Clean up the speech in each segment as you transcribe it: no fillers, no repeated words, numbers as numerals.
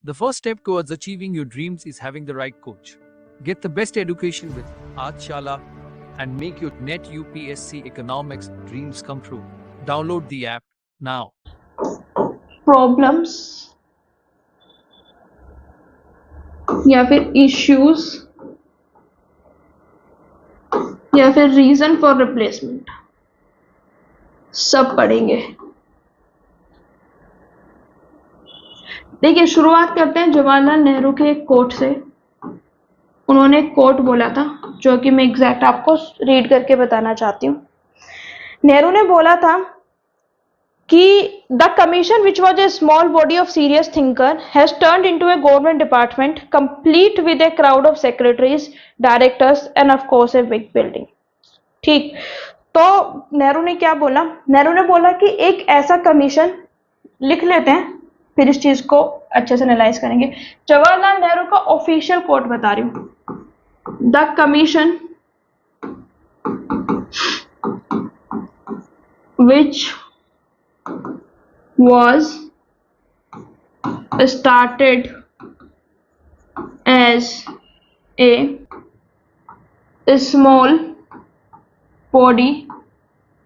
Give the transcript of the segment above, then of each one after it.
The first step towards achieving your dreams is having the right coach. Get the best education with Adshala and make your NET UPSC economics dreams come true. Download the app now. Problems या फिर issues या फिर reason for replacement सब पढ़ेंगे। देखिए, शुरुआत करते हैं जवाहरलाल नेहरू के एक कोट से। उन्होंने एक कोट बोला था जो कि मैं एग्जैक्ट आपको रीड करके बताना चाहती हूँ। नेहरू ने बोला था कि the commission which was a small body of serious thinker has turned into A government department complete with a crowd of secretaries, directors end of course a big building. ठीक, तो नेहरू ने क्या बोला? नेहरू ने बोला कि एक ऐसा कमीशन, लिख लेते हैं फिर इस चीज को अच्छे से एनालाइज करेंगे। जवाहरलाल नेहरू का ऑफिशियल कोट बता रही हूं। The commission which was started as a small body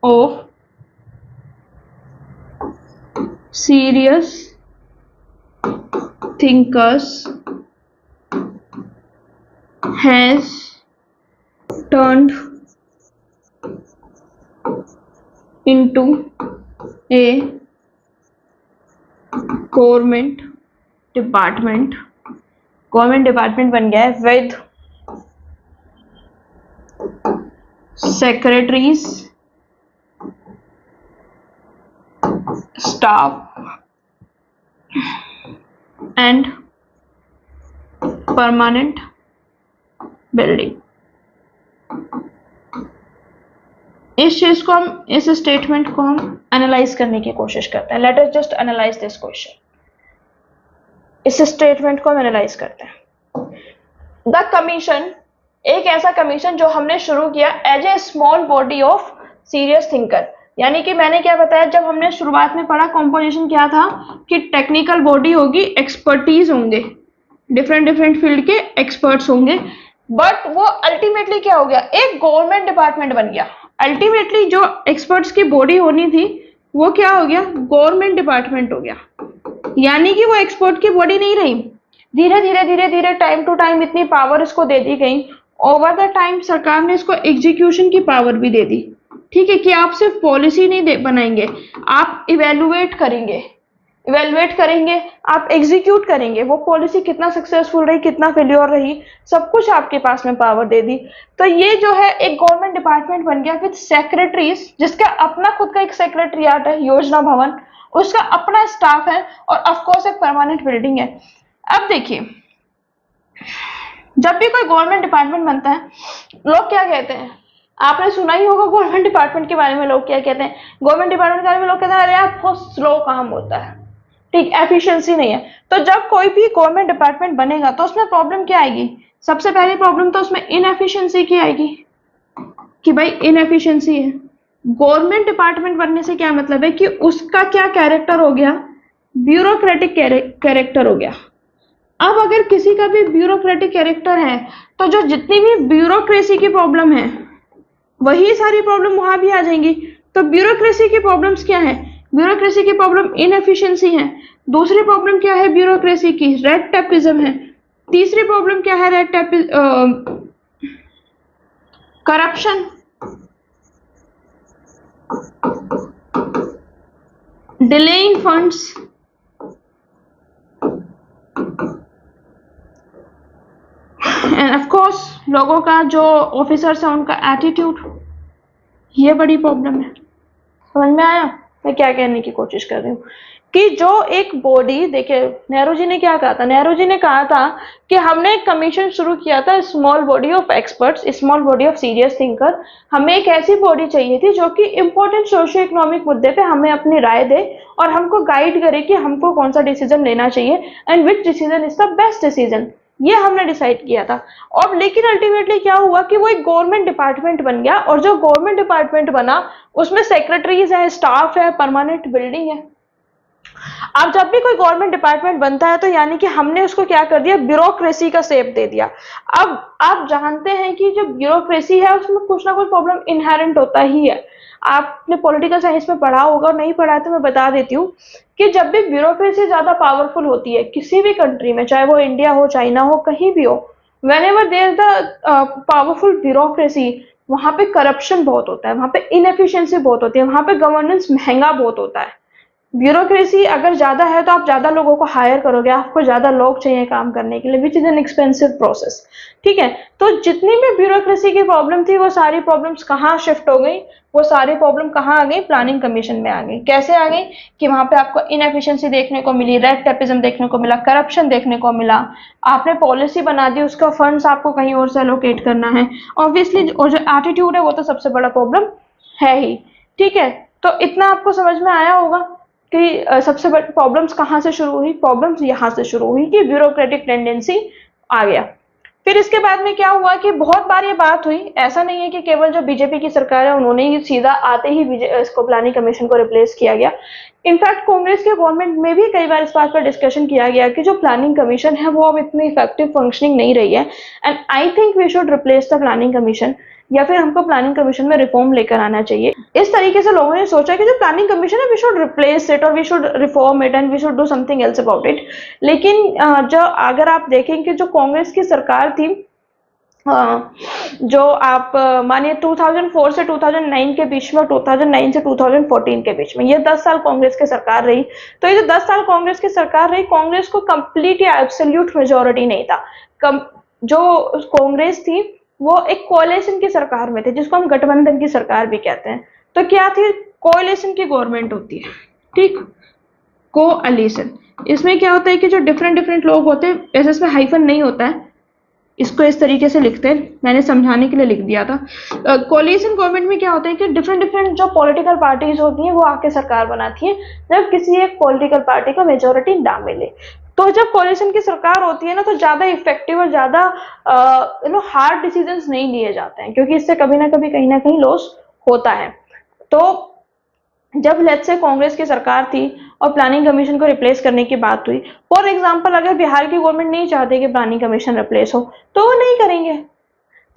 of serious thinkers has turned into a government department. Government department बन गया है with secretaries, staff and permanent building. इस चीज को हम, इस स्टेटमेंट को हम एनालाइज करने की कोशिश करते हैं। Let us just analyse this question. इस स्टेटमेंट को हम एनालाइज करते हैं। द कमीशन, एक ऐसा कमीशन जो हमने शुरू किया as a small body of serious thinker. यानी कि मैंने क्या बताया, जब हमने शुरुआत में पढ़ा कॉम्पोजिशन क्या था कि टेक्निकल बॉडी होगी, एक्सपर्टीज होंगे, डिफरेंट फील्ड के एक्सपर्ट्स होंगे, बट वो अल्टीमेटली क्या हो गया, एक गवर्नमेंट डिपार्टमेंट बन गया। अल्टीमेटली जो एक्सपर्ट्स की बॉडी होनी थी वो क्या हो गया, गवर्नमेंट डिपार्टमेंट हो गया। यानी कि वो एक्सपर्ट की बॉडी नहीं रही। धीरे धीरे टाइम टू टाइम इतनी पावर इसको दे दी गई। ओवर द टाइम सरकार ने इसको एग्जीक्यूशन की पावर भी दे दी। ठीक है, कि आप सिर्फ पॉलिसी नहीं बनाएंगे, आप इवेलुएट करेंगे, आप एग्जीक्यूट करेंगे। वो पॉलिसी कितना सक्सेसफुल रही, कितना फेल्योर रही, सब कुछ आपके पास में पावर दे दी। तो ये जो है एक गवर्नमेंट डिपार्टमेंट बन गया विद सेक्रेटरीज, जिसका अपना खुद का एक सेक्रेटरियाट है, योजना भवन, उसका अपना स्टाफ है और ऑफकोर्स एक परमानेंट बिल्डिंग है। अब देखिए, जब भी कोई गवर्नमेंट डिपार्टमेंट बनता है, लोग क्या कहते हैं, आपने सुना ही होगा गवर्नमेंट डिपार्टमेंट के बारे में लोग क्या कहते हैं। गवर्नमेंट डिपार्टमेंट के बारे में लोग कहते हैं अरे यार बहुत स्लो काम होता है, ठीक, एफिशिएंसी नहीं है। तो जब कोई भी गवर्नमेंट डिपार्टमेंट बनेगा तो उसमें प्रॉब्लम क्या आएगी? सबसे पहली प्रॉब्लम तो उसमें इनएफिशिएंसी की आएगी कि भाई इनएफिशिएंसी है। गवर्नमेंट डिपार्टमेंट बनने से क्या मतलब है कि उसका क्या कैरेक्टर हो गया, ब्यूरोक्रेटिक कैरेक्टर हो गया। अब अगर किसी का भी ब्यूरोक्रेटिक कैरेक्टर है तो जो जितनी भी ब्यूरोक्रेसी की प्रॉब्लम है वही सारी प्रॉब्लम वहां भी आ जाएंगी। तो ब्यूरोक्रेसी की प्रॉब्लम्स क्या है? ब्यूरोक्रेसी की प्रॉब्लम इनएफिशिएंसी है। दूसरी प्रॉब्लम क्या है ब्यूरोक्रेसी की? रेड टेपिज्म है। तीसरी प्रॉब्लम क्या है red tapism? Corruption. Delaying funds, end of course लोगों का जो ऑफिसर्स है उनका एटीट्यूड, ये बड़ी प्रॉब्लम है। समझ में आया मैं क्या कहने की कोशिश कर रही हूँ? कि जो एक बॉडी, देखिए नेहरू जी ने क्या कहा था, नेहरू जी ने कहा था कि हमने एक कमीशन शुरू किया था, small body of experts, small body of serious thinker. हमें एक ऐसी बॉडी चाहिए थी जो कि इंपॉर्टेंट सोशियो इकोनॉमिक मुद्दे पे हमें अपनी राय दे और हमको गाइड करे कि हमको कौन सा डिसीजन लेना चाहिए and which decision is the best decision. ये हमने डिसाइड किया था। और लेकिन अल्टीमेटली क्या हुआ कि वो एक गवर्नमेंट डिपार्टमेंट बन गया, और जो गवर्नमेंट डिपार्टमेंट बना उसमें सेक्रेटरीज है, स्टाफ है, परमानेंट बिल्डिंग है। अब जब भी कोई गवर्नमेंट डिपार्टमेंट बनता है तो यानी कि हमने उसको क्या कर दिया, ब्यूरोक्रेसी का शेप दे दिया। अब आप जानते हैं कि जो ब्यूरोक्रेसी है उसमें कुछ ना कुछ प्रॉब्लम इनहेरेंट होता ही है। आपने पॉलिटिकल साइंस में पढ़ा होगा, और नहीं पढ़ा है तो मैं बता देती हूँ कि जब भी ब्यूरोक्रेसी ज्यादा पावरफुल होती है किसी भी कंट्री में, चाहे वो इंडिया हो, चाइना हो, कहीं भी हो, whenever there is the powerful bureaucracy, वहां पे करप्शन बहुत होता है, वहां पे इनएफिशिएंसी बहुत होती है, वहां पे गवर्नेंस महंगा बहुत होता है। ब्यूरोक्रेसी अगर ज्यादा है तो आप ज्यादा लोगों को हायर करोगे, आपको ज्यादा लोग चाहिए काम करने के लिए, which is an expensive process. ठीक है, तो जितनी भी ब्यूरोक्रेसी की प्रॉब्लम थी वो सारी प्रॉब्लम्स कहाँ शिफ्ट हो गई, वो सारी प्रॉब्लम कहाँ आ गई, प्लानिंग कमीशन में आ गई। कैसे आ गई कि वहां पे आपको इनएफिशिएंसी देखने को मिली, रेड टेपिज्म देखने को मिला, करप्शन देखने को मिला, आपने पॉलिसी बना दी, उसका फंड्स आपको कहीं और से एलोकेट करना है, ऑब्वियसली। और जो एटीट्यूड है वो तो सबसे बड़ा प्रॉब्लम है ही। ठीक है, तो इतना आपको समझ में आया होगा कि सबसे बड़ी प्रॉब्लम्स कहाँ से शुरू हुई, प्रॉब्लम्स यहाँ से शुरू हुई कि ब्यूरोक्रेटिक टेंडेंसी आ गया। फिर इसके बाद में क्या हुआ कि बहुत बार ये बात हुई, ऐसा नहीं है कि केवल जो बीजेपी की सरकार है उन्होंने ही सीधा आते ही इसको प्लानिंग कमीशन को रिप्लेस किया गया। इनफैक्ट कांग्रेस के गवर्नमेंट में भी कई बार इस बात पर डिस्कशन किया गया कि जो प्लानिंग कमीशन है वो अब इतनी इफेक्टिव फंक्शनिंग नहीं रही है, and I think we should replace the planning commission, या फिर हमको प्लानिंग कमीशन में रिफॉर्म लेकर आना चाहिए। इस तरीके से लोगों ने सोचा कि जो प्लानिंग कमीशन है वी शुड रिप्लेस इट और we should reform it and we should do something else about it. लेकिन जो अगर आप देखेंगे जो कांग्रेस की सरकार थी, जो आप मानिए 2004 से 2009 के बीच में, 2009 से 2014 के बीच में, ये 10 साल कांग्रेस की सरकार रही। तो ये जो 10 साल कांग्रेस की सरकार रही, कांग्रेस को कंप्लीट या एब्सोल्यूट मेजोरिटी नहीं था। जो कांग्रेस थी वो एक कोalition की सरकार में थे, जिसको हम गठबंधन की सरकार भी कहते हैं। तो क्या थी, कोalition की गवर्नमेंट होती है, ठीक, कोalition। इसमें क्या होता है कि जो डिफरेंट डिफरेंट लोग होते हैं, ऐसे इसमें हाइफन नहीं होता है, इसको इस तरीके से लिखते हैं, मैंने समझाने के लिए लिख दिया था। कोलिशन गवर्नमेंट में क्या होता है कि डिफरेंट डिफरेंट जो पॉलिटिकल पार्टीज होती हैं वो आके सरकार बनाती है, जब किसी एक पॉलिटिकल पार्टी को मेजोरिटी ना मिले। तो जब कोलिशन की सरकार होती है ना, तो ज्यादा इफेक्टिव और ज्यादा हार्ड डिसीजंस नहीं लिए जाते हैं, क्योंकि इससे कभी ना कभी कहीं ना कहीं लॉस होता है। तो जब लेट्स से कांग्रेस की सरकार थी और प्लानिंग कमीशन को रिप्लेस करने की बात हुई, फॉर एग्जांपल अगर बिहार की गवर्नमेंट नहीं चाहती कि प्लानिंग कमीशन रिप्लेस हो, तो वो नहीं करेंगे,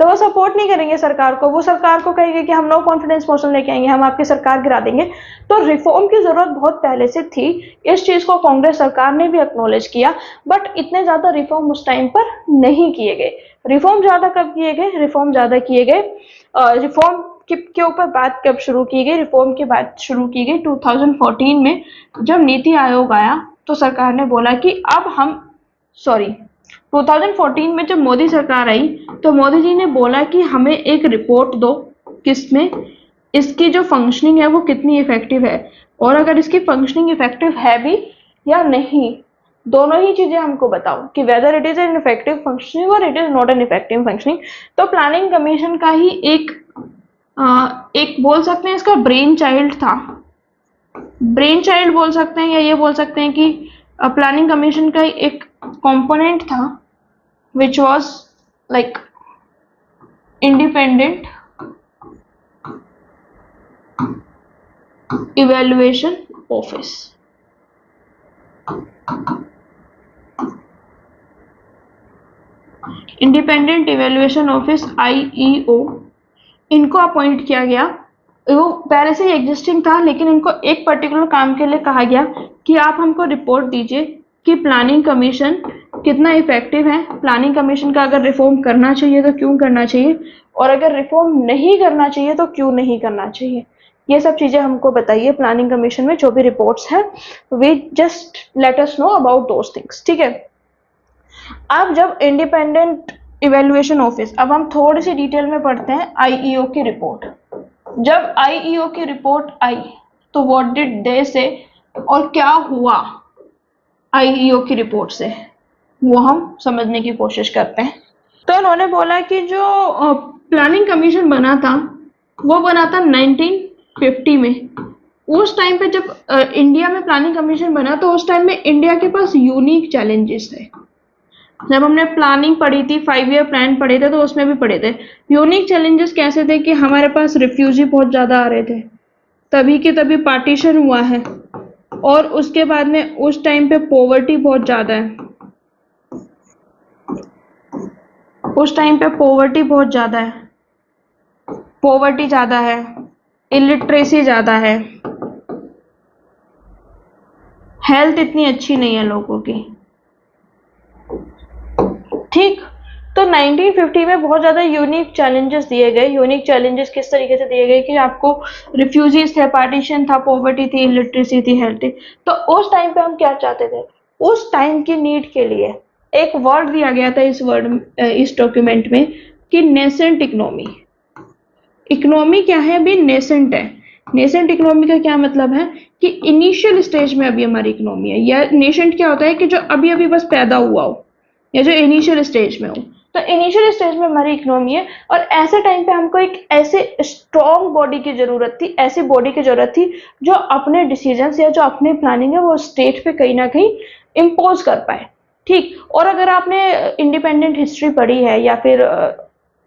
तो वो सपोर्ट नहीं करेंगे सरकार को। वो सरकार को कहेंगे कि हम नो कॉन्फिडेंस मोशन लेके आएंगे, हम आपकी सरकार गिरा देंगे। तो रिफॉर्म की जरूरत बहुत पहले से थी, इस चीज को कांग्रेस सरकार ने भी एक्नॉलेज किया, बट इतने ज्यादा रिफॉर्म उस टाइम पर नहीं किए गए। रिफॉर्म ज्यादा कब किए गए, रिफॉर्म ज्यादा किए गए, रिफॉर्म के ऊपर बात कब शुरू की गई, रिफॉर्म की बात शुरू की गई 2014 में, जब नीति आयोग आया तो सरकार ने बोला कि अब हम, सॉरी 2014 में जब मोदी सरकार आई तो मोदी जी ने बोला कि हमें एक रिपोर्ट दो, किसमें, इसकी जो फंक्शनिंग है वो कितनी इफेक्टिव है, और अगर इसकी फंक्शनिंग इफेक्टिव है भी या नहीं, दोनों ही चीजें हमको बताओ कि whether it is an effective functioning और it is not an effective functioning. तो प्लानिंग कमीशन का ही एक बोल सकते हैं इसका ब्रेन चाइल्ड था, ब्रेन चाइल्ड बोल सकते हैं, या ये बोल सकते हैं कि प्लानिंग कमीशन का एक कंपोनेंट था which was like independent evaluation office। Independent evaluation office IEO, इनको अपॉइंट किया गया। वो पहले से ही एग्जिस्टिंग था, लेकिन इनको एक पर्टिकुलर काम के लिए कहा गया कि आप हमको रिपोर्ट दीजिए कि प्लानिंग कमीशन कितना इफेक्टिव है, प्लानिंग कमीशन का अगर रिफॉर्म करना चाहिए तो क्यों करना चाहिए, और अगर रिफॉर्म नहीं करना चाहिए तो क्यों नहीं करना चाहिए। ये सब चीजें हमको बताइए, प्लानिंग कमीशन में जो भी रिपोर्ट्स हैं, we just let us know about those things. ठीक है, अब जब इंडिपेंडेंट इवेल्युएशन ऑफिस, अब हम थोड़ी सी डिटेल में पढ़ते हैं IEO की रिपोर्ट। जब IEO की रिपोर्ट आई तो व्हाट डिड दे से, और क्या हुआ IEO की रिपोर्ट से, वो हम समझने की कोशिश करते हैं। तो उन्होंने बोला कि जो प्लानिंग कमीशन बना था वो बना था 1950 में। उस टाइम पे जब इंडिया में प्लानिंग कमीशन बना तो उस टाइम में इंडिया के पास यूनिक चैलेंजेस थे। जब हमने प्लानिंग पढ़ी थी, 5 ईयर प्लान पढ़े थे, तो उसमें भी पढ़े थे यूनिक चैलेंजेस कैसे थे कि हमारे पास रिफ्यूजी बहुत ज्यादा आ रहे थे, तभी के तभी पार्टीशन हुआ है, और उसके बाद में उस टाइम पे पॉवर्टी बहुत ज्यादा है, उस टाइम पे पॉवर्टी बहुत ज्यादा है, पॉवर्टी ज्यादा है, इलिटरेसी ज्यादा है, हेल्थ इतनी अच्छी नहीं है लोगों की। ठीक, तो 1950 में बहुत ज्यादा यूनिक चैलेंजेस दिए गए। यूनिक चैलेंजेस किस तरीके से दिए गए कि आपको रिफ्यूजीज थे, पार्टीशन था, पॉवर्टी थी, इलिटरेसी थी, हेल्थ थी। तो उस टाइम पे हम क्या चाहते थे, उस टाइम की नीड के लिए एक वर्ड दिया गया था इस डॉक्यूमेंट में कि नेसेंट इकोनॉमी। इकोनॉमी क्या है अभी, नेसेंट है। नेसेंट इकोनॉमी का क्या मतलब है कि इनिशियल स्टेज में अभी हमारी इकोनॉमी है। या नेसेंट क्या होता है कि जो अभी अभी बस पैदा हुआ हो या जो इनिशियल स्टेज में हो। तो इनिशियल स्टेज में हमारी इकोनॉमी है और ऐसे टाइम पे हमको एक ऐसे स्ट्रॉन्ग बॉडी की जरूरत थी, ऐसी बॉडी की जरूरत थी जो अपने डिसीजन या जो अपने प्लानिंग है वो स्टेट पे कहीं ना कहीं इम्पोज कर पाए। ठीक, और अगर आपने इंडिपेंडेंट हिस्ट्री पढ़ी है या फिर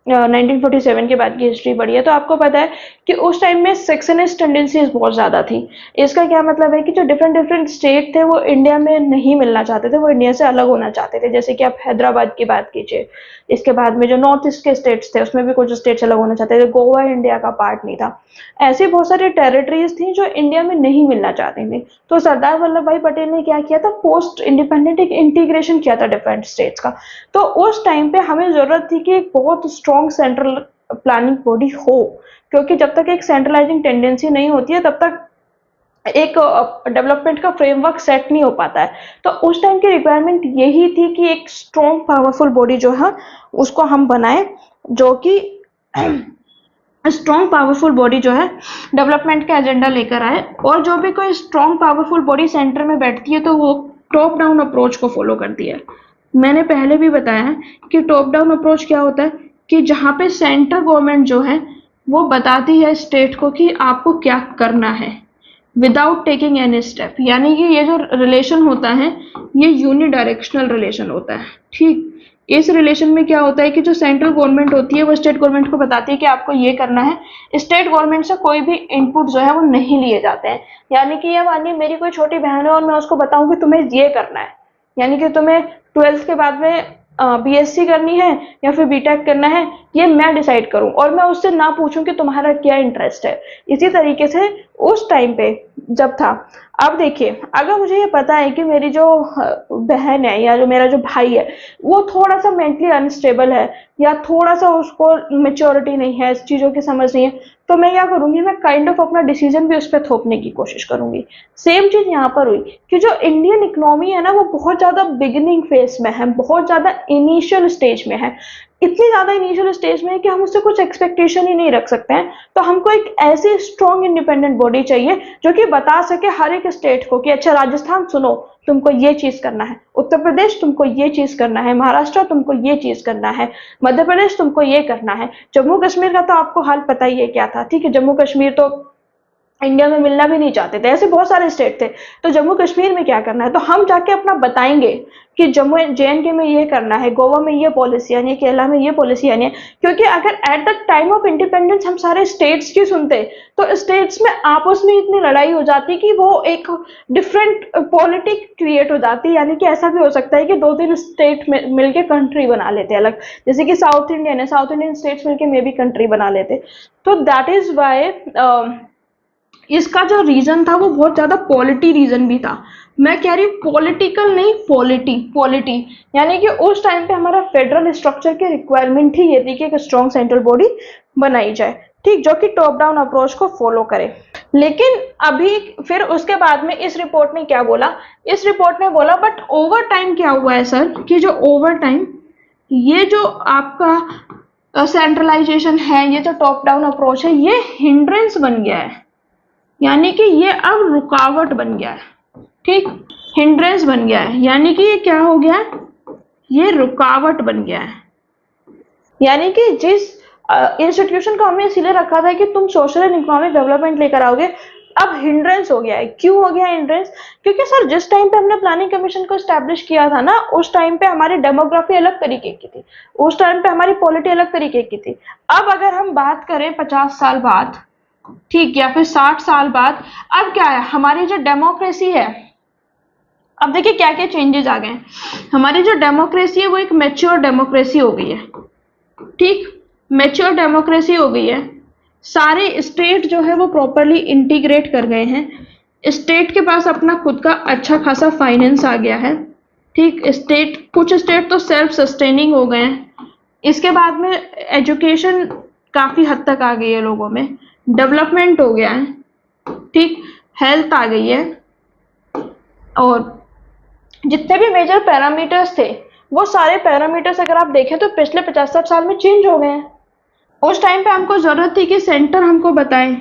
1947 के बाद की हिस्ट्री पढ़ी है तो आपको पता है कि उस टाइम में सेक्शनिस्ट टेंडेंसीज बहुत ज्यादा थी। इसका क्या मतलब है कि जो डिफरेंट डिफरेंट स्टेट थे वो इंडिया में नहीं मिलना चाहते थे, वो इंडिया से अलग होना चाहते थे। जैसे कि आप हैदराबाद की बात कीजिए, इसके बाद में जो नॉर्थ ईस्ट के स्टेट्स थे उसमें भी कुछ स्टेट्स अलग होना चाहते थे, गोवा इंडिया का पार्ट नहीं था। ऐसी बहुत सारी टेरिटरीज थी जो इंडिया में नहीं मिलना चाहती थी। तो सरदार वल्लभ भाई पटेल ने क्या किया था, पोस्ट इंडिपेंडेंट एक इंटीग्रेशन किया था डिफरेंट स्टेट्स का। तो उस टाइम पे हमें जरूरत थी कि एक बहुत स्ट्रॉन्ग सेंट्रल प्लानिंग बॉडी हो, क्योंकि जब तक एक सेंट्रलाइजिंग टेंडेंसी नहीं होती है तब तक एक डेवलपमेंट का फ्रेमवर्क सेट नहीं हो पाता है। तो उस टाइम की रिक्वायरमेंट यही थी कि एक स्ट्रॉन्ग पावरफुल बॉडी जो है उसको हम बनाए, जो कि स्ट्रॉन्ग पावरफुल बॉडी जो है डेवलपमेंट का एजेंडा लेकर आए। और जो भी कोई स्ट्रॉन्ग पावरफुल बॉडी सेंटर में बैठती है तो वो टॉप डाउन अप्रोच को फॉलो करती है। मैंने पहले भी बताया है कि टॉप डाउन अप्रोच क्या होता है कि जहां पे सेंट्रल गवर्नमेंट जो है वो बताती है स्टेट को कि आपको क्या करना है विदाउट टेकिंग एनी स्टेप। यानी कि ये जो रिलेशन होता है ये यूनिडायरेक्शनल रिलेशन होता है। ठीक, इस रिलेशन में क्या होता है कि जो सेंट्रल गवर्नमेंट होती है वो स्टेट गवर्नमेंट को बताती है कि आपको ये करना है। स्टेट गवर्नमेंट से कोई भी इनपुट जो है वो नहीं लिए जाते हैं। यानी कि ये मानिए मेरी कोई छोटी बहन है और मैं उसको बताऊं कि तुम्हें ये करना है, यानी कि तुम्हें 12th के बाद में बीएससी करनी है या फिर बीटेक करना है, ये मैं डिसाइड करूं और मैं उससे ना पूछूं कि तुम्हारा क्या इंटरेस्ट है। इसी तरीके से उस टाइम पे जब था। अब देखिए, अगर मुझे ये पता है कि मेरी जो बहन है या जो मेरा जो भाई है वो थोड़ा सा मेंटली अनस्टेबल है या थोड़ा सा उसको मेच्योरिटी नहीं है, इस चीजों की समझ नहीं है, तो मैं क्या करूंगी, मैं काइंड ऑफ अपना डिसीजन भी उस पर थोपने की कोशिश करूंगी। सेम चीज यहाँ पर हुई कि जो इंडियन इकोनॉमी है ना वो बहुत ज्यादा बिगिनिंग फेज में है, बहुत ज्यादा इनिशियल स्टेज में है। इतनी ज्यादा इनिशियल स्टेज में है कि हम उससे कुछ एक्सपेक्टेशन ही नहीं रख सकते हैं। तो हमको एक ऐसी स्ट्रॉन्ग इंडिपेंडेंट बॉडी चाहिए जो कि बता सके हर एक स्टेट को कि अच्छा राजस्थान सुनो, तुमको ये चीज करना है, उत्तर प्रदेश तुमको ये चीज करना है, महाराष्ट्र तुमको ये चीज करना है, मध्य प्रदेश तुमको ये करना है। जम्मू कश्मीर का तो आपको हाल पता ही है क्या था। ठीक है, जम्मू कश्मीर तो इंडिया में मिलना भी नहीं चाहते थे, ऐसे बहुत सारे स्टेट थे। तो जम्मू कश्मीर में क्या करना है, तो हम जाके अपना बताएंगे कि जम्मू जेएनके में ये करना है, गोवा में ये पॉलिसी आनी है, केरला में ये पॉलिसी आनी है। क्योंकि अगर at the time of independence हम सारे स्टेट्स की सुनते तो स्टेट्स में आपस में इतनी लड़ाई हो जाती कि वो एक डिफरेंट पॉलिटिक क्रिएट हो जाती। यानी कि ऐसा भी हो सकता है कि 2-3 स्टेट मिलके कंट्री बना लेते अलग, जैसे कि साउथ इंडियन है, साउथ इंडियन स्टेट्स मिलके मे बी कंट्री बना लेते। तो दैट इज वाई इसका जो रीजन था वो बहुत ज्यादा पॉलिटी रीजन भी था। मैं कह रही हूँ पॉलिटिकल नहीं, पॉलिटी। यानी कि उस टाइम पे हमारा फेडरल स्ट्रक्चर की रिक्वायरमेंट ही ये थी कि एक स्ट्रॉन्ग सेंट्रल बॉडी बनाई जाए, ठीक, जो कि टॉप डाउन अप्रोच को फॉलो करे। लेकिन अभी फिर उसके बाद में इस रिपोर्ट ने क्या बोला, इस रिपोर्ट ने बोला बट ओवर टाइम क्या हुआ है सर कि जो ओवर टाइम ये जो आपका सेंट्रलाइजेशन है, ये जो टॉप डाउन अप्रोच है, ये हिंड्रेंस बन गया है। यानी कि ये अब रुकावट बन गया है। ठीक, हिंड्रेंस बन गया है, यानी कि ये क्या हो गया है, ये रुकावट बन गया है। यानी कि जिस इंस्टीट्यूशन को हमने इसीलिए रखा था कि तुम सोशल एंड इकोनॉमिक डेवलपमेंट लेकर आओगे, अब हिंड्रेंस हो गया है। क्यों हो गया हिंड्रेंस? क्योंकि सर जिस टाइम पे हमने प्लानिंग कमीशन को स्टैब्लिश किया था ना, उस टाइम पे हमारी डेमोग्राफी अलग तरीके की थी, उस टाइम पे हमारी पॉलिटी अलग तरीके की थी। अब अगर हम बात करें 50 साल बाद, ठीक, या फिर 60 साल बाद। अब क्या है, हमारी जो डेमोक्रेसी है, अब देखिए क्या क्या चेंजेस आ गए हैं। हमारी जो डेमोक्रेसी है वो एक मैच्योर डेमोक्रेसी हो गई है। ठीक, मैच्योर डेमोक्रेसी हो गई है। सारे स्टेट जो है वो प्रॉपरली इंटीग्रेट कर गए हैं। स्टेट के पास अपना खुद का अच्छा खासा फाइनेंस आ गया है। ठीक, स्टेट, कुछ स्टेट तो सेल्फ सस्टेनिंग हो गए हैं। इसके बाद में एजुकेशन काफी हद तक आ गई है लोगों में, डेवलपमेंट हो गया है। ठीक, हेल्थ आ गई है, और जितने भी मेजर पैरामीटर्स थे वो सारे पैरामीटर्स अगर आप देखें तो पिछले 50-60 साल में चेंज हो गए हैं। उस टाइम पे हमको जरूरत थी कि सेंटर हमको बताए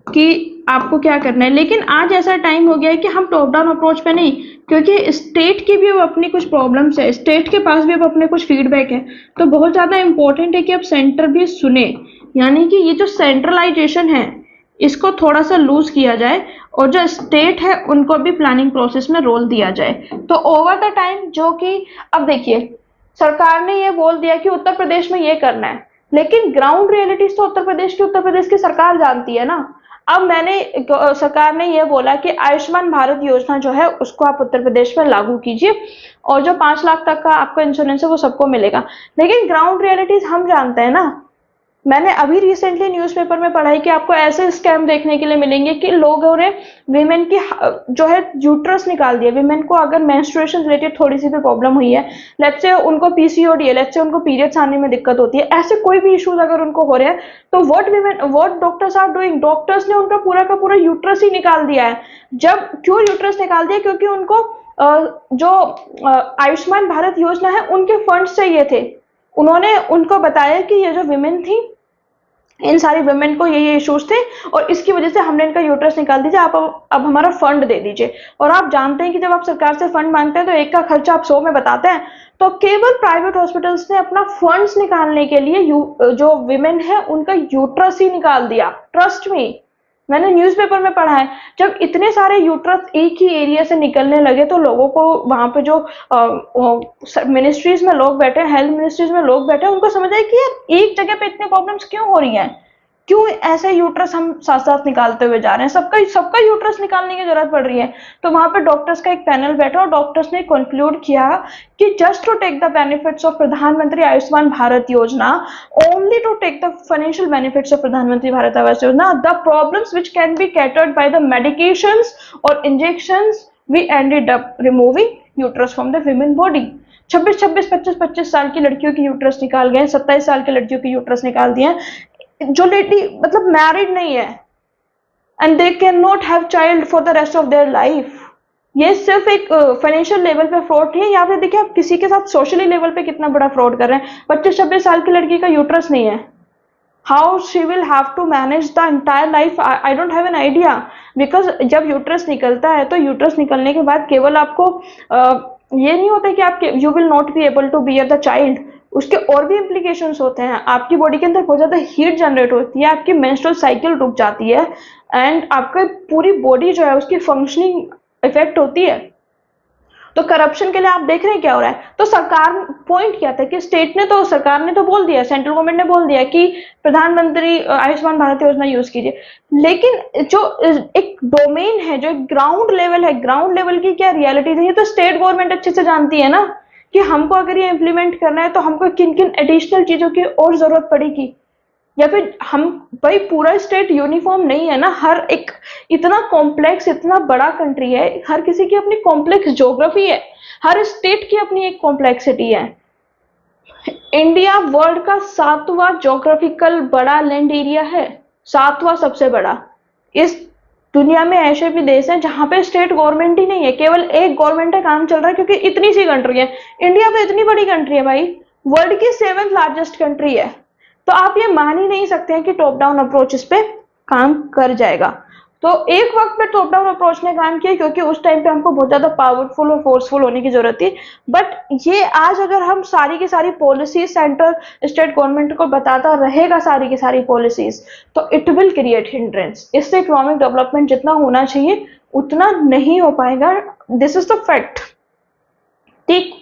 कि आपको क्या करना है, लेकिन आज ऐसा टाइम हो गया है कि हम टॉप डाउन अप्रोच पे नहीं, क्योंकि स्टेट की भी अब अपनी कुछ प्रॉब्लम्स है, स्टेट के पास भी अब अपने कुछ फीडबैक है। तो बहुत ज्यादा इंपॉर्टेंट है कि अब सेंटर भी सुने, यानी कि ये जो सेंट्रलाइजेशन है इसको थोड़ा सा लूज किया जाए, और जो स्टेट है उनको भी प्लानिंग प्रोसेस में रोल दिया जाए। तो ओवर द टाइम, जो कि अब देखिए सरकार ने ये बोल दिया कि उत्तर प्रदेश में ये करना है, लेकिन ग्राउंड रियलिटीज तो उत्तर प्रदेश की सरकार जानती है ना। अब सरकार ने यह बोला कि आयुष्मान भारत योजना जो है उसको आप उत्तर प्रदेश में लागू कीजिए, और जो 5 लाख तक का आपका इंश्योरेंस है वो सबको मिलेगा। लेकिन ग्राउंड रियलिटीज हम जानते हैं ना। मैंने अभी रिसेंटली न्यूज़पेपर में पढ़ा है कि आपको ऐसे स्कैम देखने के लिए मिलेंगे कि लोगों ने विमेन की जो है यूट्रस निकाल दिया। विमेन को अगर मेंस्ट्रुएशन रिलेटेड थोड़ी सी भी प्रॉब्लम हुई है, लेट्स से उनको पीसीओडी है, लेट्स से उनको पीरियड्स आने में दिक्कत होती है, ऐसे कोई भी इश्यूज अगर उनको हो रहे हैं, तो what doctors are doing, doctors ने उनका पूरा का पूरा यूट्रस ही निकाल दिया है। जब क्यों यूट्रस निकाल दिया? क्योंकि उनको जो आयुष्मान भारत योजना है उनके फंड्स चाहिए थे। उन्होंने उनको बताया कि ये जो विमेन थी, इन सारी वुमेन को ये इश्यूज थे, और इसकी वजह से हमने इनका यूट्रस निकाल दीजिए, आप अब हमारा फंड दे दीजिए। और आप जानते हैं कि जब आप सरकार से फंड मांगते हैं तो एक का खर्चा आप 100 में बताते हैं। तो केवल प्राइवेट हॉस्पिटल्स ने अपना फंड्स निकालने के लिए जो विमेन है उनका यूट्रस ही निकाल दिया। ट्रस्ट मी, मैंने न्यूज़पेपर में पढ़ा है। जब इतने सारे यूट्रस एक ही एरिया से निकलने लगे तो लोगों को, वहां पे जो मिनिस्ट्रीज में लोग बैठे, हेल्थ मिनिस्ट्रीज में लोग बैठे, उनको समझ आया कि यार एक जगह पे इतने प्रॉब्लम्स क्यों हो रही हैं, क्यों ऐसे यूट्रस हम साथ साथ निकालते हुए जा रहे हैं, सबका सबका यूट्रस निकालने की जरूरत पड़ रही है। तो वहां पे डॉक्टर्स का एक पैनल बैठा और डॉक्टर्स ने कंक्लूड किया कि just to take the benefits of Pradhan Mantri Ayushman Bharat Yojana, only to take the financial benefits of Pradhan Mantri Bharat Awas Yojana, the problems which can be catered by the medications और injections, we ended up removing uterus from the human body. 26-25 साल की लड़कियों की uterus निकाल गए, 27 साल की लड़कियों की यूट्रस निकाल दिए, जो लेडी मतलब मैरिड नहीं है, and they can not have child for the rest of their life. ये सिर्फ एक फाइनेंशियल लेवल पे फ्रॉड नहीं है, यहाँ पे देखिए आप किसी के साथ सोशली लेवल पे कितना बड़ा फ्रॉड कर रहे हैं। 25-26 साल की लड़की का यूट्रस नहीं है, how she will have to manage the entire life, I don't have an idea. Because जब यूट्रस निकलता है तो यूट्रस निकलने के बाद केवल आपको ये नहीं होता कि आप you will not be able to bear the child, उसके और भी इम्प्लीकेशंस होते हैं। आपकी बॉडी के अंदर बहुत ज्यादा हीट जनरेट होती है, आपकी मेंस्ट्रुअल साइकिल रुक जाती है, एंड आपका पूरी बॉडी जो है उसकी फंक्शनिंग इफेक्ट होती है। तो करप्शन के लिए आप देख रहे हैं क्या हो रहा है। तो सरकार, पॉइंट क्या था कि सरकार ने तो बोल दिया, सेंट्रल गवर्नमेंट ने बोल दिया कि प्रधानमंत्री आयुष्मान भारत योजना यूज कीजिए, लेकिन जो एक डोमेन है, जो ग्राउंड लेवल है, ग्राउंड लेवल की क्या रियलिटीज है, ये तो स्टेट गवर्नमेंट अच्छे से जानती है ना, कि हमको अगर ये इम्प्लीमेंट करना है तो हमको किन किन एडिशनल चीजों की और जरूरत पड़ेगी, या फिर हम, भाई पूरा स्टेट यूनिफॉर्म नहीं है ना, हर एक इतना कॉम्प्लेक्स, इतना बड़ा कंट्री है, हर किसी की अपनी कॉम्प्लेक्स ज्योग्राफी है, हर स्टेट की अपनी एक कॉम्प्लेक्सिटी है। इंडिया वर्ल्ड का 7वां ज्योग्राफिकल बड़ा लैंड एरिया है, 7वां सबसे बड़ा। इस दुनिया में ऐसे भी देश हैं जहां पे स्टेट गवर्नमेंट ही नहीं है, केवल एक गवर्नमेंट का काम चल रहा है, क्योंकि इतनी सी कंट्री है। इंडिया तो इतनी बड़ी कंट्री है भाई, वर्ल्ड की 7th लार्जेस्ट कंट्री है। तो आप ये मान ही नहीं सकते हैं कि टॉप डाउन अप्रोच इस पे काम कर जाएगा। तो एक वक्त पे टॉप डाउन अप्रोच ने काम किया, क्योंकि उस टाइम पे हमको बहुत ज्यादा पावरफुल और फोर्सफुल होने की जरूरत थी। बट ये आज अगर हम सारी की सारी पॉलिसीज सेंट्रल स्टेट गवर्नमेंट को बताता रहेगा, सारी की सारी पॉलिसीज, तो इट विल क्रिएट हिंड्रेंस। इससे इकोनॉमिक डेवलपमेंट जितना होना चाहिए उतना नहीं हो पाएगा, दिस इज द फैक्ट। ठीक,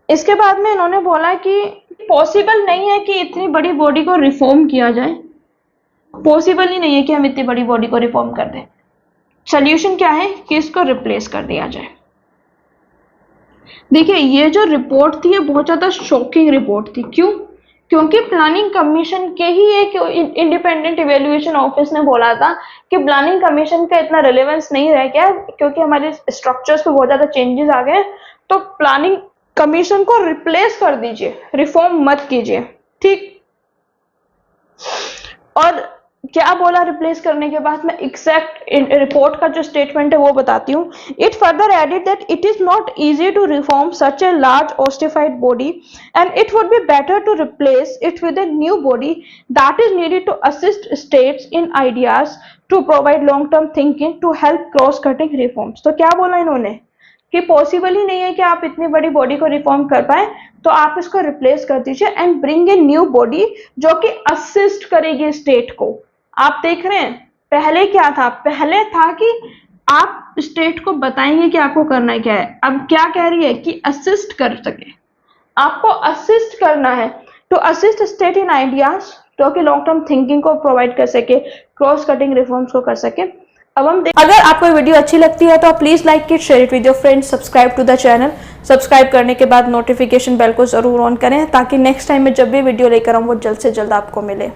इसके बाद में इन्होंने बोला कि पॉसिबल नहीं है कि इतनी बड़ी बॉडी को रिफॉर्म किया जाए, पॉसिबल ही नहीं है कि हम इतनी बड़ी बॉडी को रिफॉर्म कर दें। सोल्यूशन क्या है कि इसको रिप्लेस कर दिया जाए। देखिए ये जो रिपोर्ट थी ये बहुत ज्यादा शॉकिंग रिपोर्ट थी। क्यों? क्योंकि प्लानिंग कमीशन के ही एक इंडिपेंडेंट इवेल्युएशन ऑफिस ने बोला था कि प्लानिंग कमीशन का इतना रिलेवेंस नहीं रह गया क्योंकि हमारे स्ट्रक्चर्स पे बहुत ज्यादा चेंजेस आ गए, तो प्लानिंग कमीशन को रिप्लेस कर दीजिए, रिफॉर्म मत कीजिए। ठीक, और क्या बोला रिप्लेस करने के बाद? मैं एग्जैक्ट रिपोर्ट का जो स्टेटमेंट है वो बताती हूँ। It further added that it is not easy to reform such a large ossified body and it would be better to replace it with a new body that is needed to assist states in ideas to provide long term thinking to help cross cutting reforms. तो क्या बोला इन्होंने कि possible ही नहीं है कि आप इतनी बड़ी बॉडी को रिफॉर्म कर पाए, तो आप इसको रिप्लेस कर दीजिए and bring a new body जो कि असिस्ट करेगी स्टेट को। आप देख रहे हैं पहले क्या था? पहले था कि आप स्टेट को बताएंगे कि आपको करना क्या है, अब क्या कह रही है कि असिस्ट कर सके। आपको असिस्ट करना है to assist state in ideas जो कि लॉन्ग टर्म थिंकिंग को प्रोवाइड कर सके, क्रॉस कटिंग रिफॉर्म्स को कर सके। अब हम अगर आपको वीडियो अच्छी लगती है तो please like it, share it with your friends, subscribe to the channel. Subscribe करने के बाद नोटिफिकेशन बेल को जरूर ऑन करें ताकि नेक्स्ट टाइम में जब भी वीडियो लेकर आऊं वो जल्द से जल्द आपको मिले।